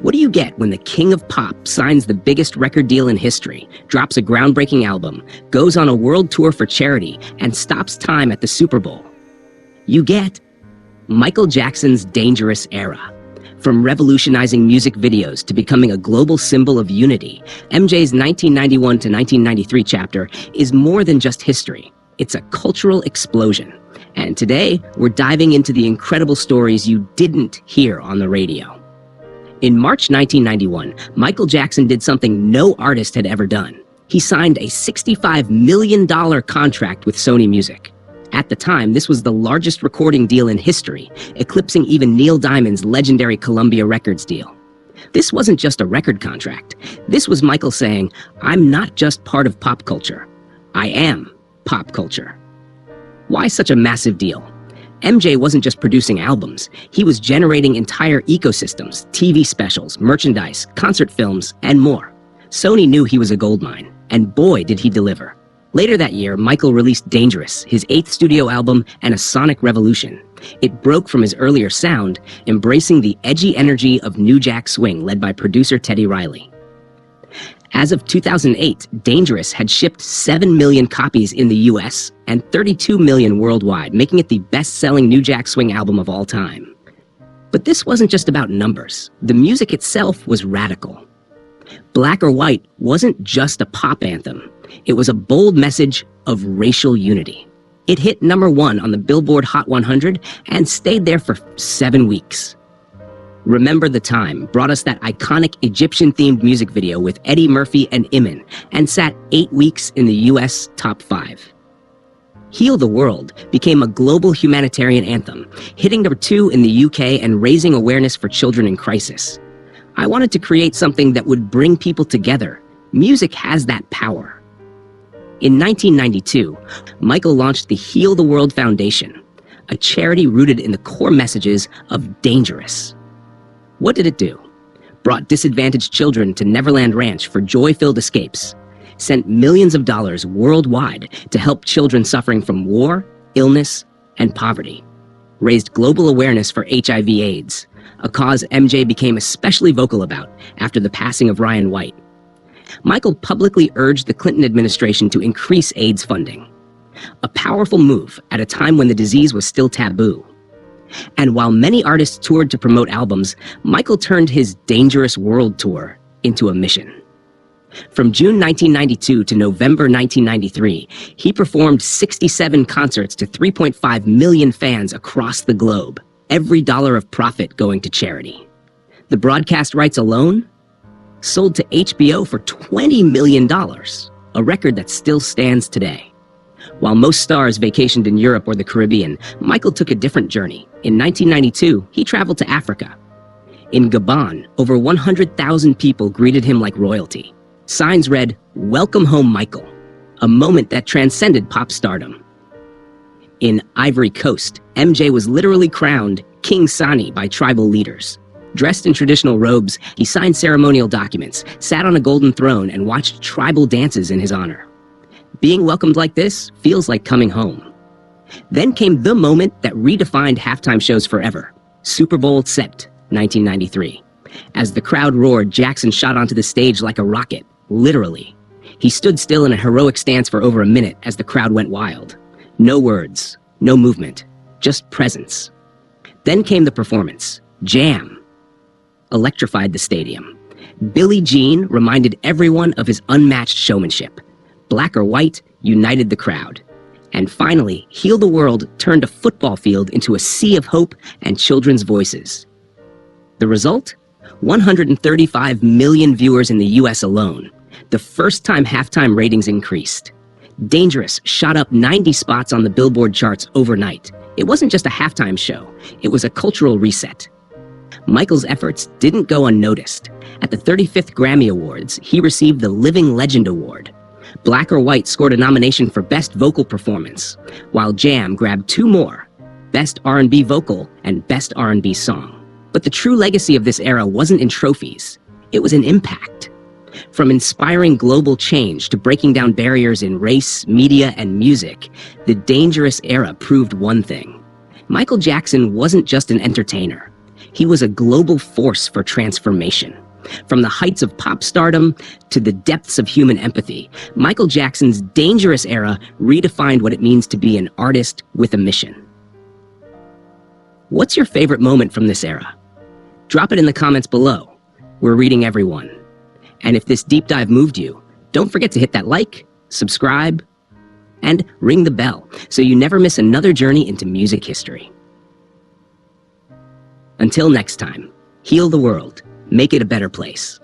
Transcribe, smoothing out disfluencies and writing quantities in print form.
What do you get when the king of pop signs the biggest record deal in history, drops a groundbreaking album, goes on a world tour for charity, and stops time at the Super Bowl? You get Michael Jackson's dangerous era. From revolutionizing music videos to becoming a global symbol of unity, MJ's 1991 to 1993 chapter is more than just history. It's a cultural explosion. And today, we're diving into the incredible stories you didn't hear on the radio. In March 1991, Michael Jackson did something no artist had ever done. He signed a $65 million contract with Sony Music. At the time, this was the largest recording deal in history, eclipsing even Neil Diamond's legendary Columbia Records deal. This wasn't just a record contract. This was Michael saying, "I'm not just part of pop culture. I am pop culture." Why such a massive deal? MJ wasn't just producing albums. He was generating entire ecosystems, TV specials, merchandise, concert films, and more. Sony knew he was a goldmine, and boy did he deliver. Later that year, Michael released Dangerous, his 8th studio album, and a sonic revolution. It broke from his earlier sound, embracing the edgy energy of New Jack Swing led by producer Teddy Riley. As of 2008, Dangerous had shipped 7 million copies in the US and 32 million worldwide, making it the best-selling New Jack Swing album of all time. But this wasn't just about numbers. The music itself was radical. Black or White wasn't just a pop anthem. It was a bold message of racial unity. It hit #1 on the Billboard Hot 100 and stayed there for 7 weeks. Remember the Time brought us that iconic Egyptian-themed music video with Eddie Murphy and Iman and sat 8 weeks in the US top 5. Heal the World became a global humanitarian anthem, hitting #2 in the UK and raising awareness for children in crisis. I wanted to create something that would bring people together. Music has that power. In 1992, Michael launched the Heal the World Foundation, a charity rooted in the core messages of Dangerous. What did it do? Brought disadvantaged children to Neverland Ranch for joy-filled escapes, sent millions of dollars worldwide to help children suffering from war, illness, and poverty, raised global awareness for HIV/AIDS, a cause MJ became especially vocal about after the passing of Ryan White. Michael publicly urged the Clinton administration to increase AIDS funding, a powerful move at a time when the disease was still taboo. And while many artists toured to promote albums, Michael turned his Dangerous World Tour into a mission. From June 1992 to November 1993, he performed 67 concerts to 3.5 million fans across the globe, every dollar of profit going to charity. The broadcast rights alone sold to HBO for $20 million, a record that still stands today. While most stars vacationed in Europe or the Caribbean, Michael took a different journey. In 1992, he traveled to Africa. In Gabon, over 100,000 people greeted him like royalty. Signs read, "Welcome home, Michael," a moment that transcended pop stardom. In Ivory Coast, MJ was literally crowned King Sani by tribal leaders. Dressed in traditional robes, he signed ceremonial documents, sat on a golden throne, and watched tribal dances in his honor. Being welcomed like this feels like coming home. Then came the moment that redefined halftime shows forever, Super Bowl Sept, 1993. As the crowd roared, Jackson shot onto the stage like a rocket, literally. He stood still in a heroic stance for over a minute as the crowd went wild. No words, no movement, just presence. Then came the performance, Jam. Electrified the stadium. Billie Jean reminded everyone of his unmatched showmanship. Black or White united the crowd. And finally, Heal the World turned a football field into a sea of hope and children's voices. The result? 135 million viewers in the US alone. The first time halftime ratings increased. Dangerous shot up 90 spots on the Billboard charts overnight. It wasn't just a halftime show. It was a cultural reset. Michael's efforts didn't go unnoticed. At the 35th Grammy Awards, he received the Living Legend Award. Black or White scored a nomination for Best Vocal Performance, while Jam grabbed 2 more, Best R&B Vocal and Best R&B Song. But the true legacy of this era wasn't in trophies. It was in impact. From inspiring global change to breaking down barriers in race, media, and music, the Dangerous era proved one thing. Michael Jackson wasn't just an entertainer. He was a global force for transformation. From the heights of pop stardom to the depths of human empathy, Michael Jackson's dangerous era redefined what it means to be an artist with a mission. What's your favorite moment from this era? Drop it in the comments below. We're reading every one. And if this deep dive moved you, don't forget to hit that like, subscribe, and ring the bell so you never miss another journey into music history. Until next time, heal the world, make it a better place.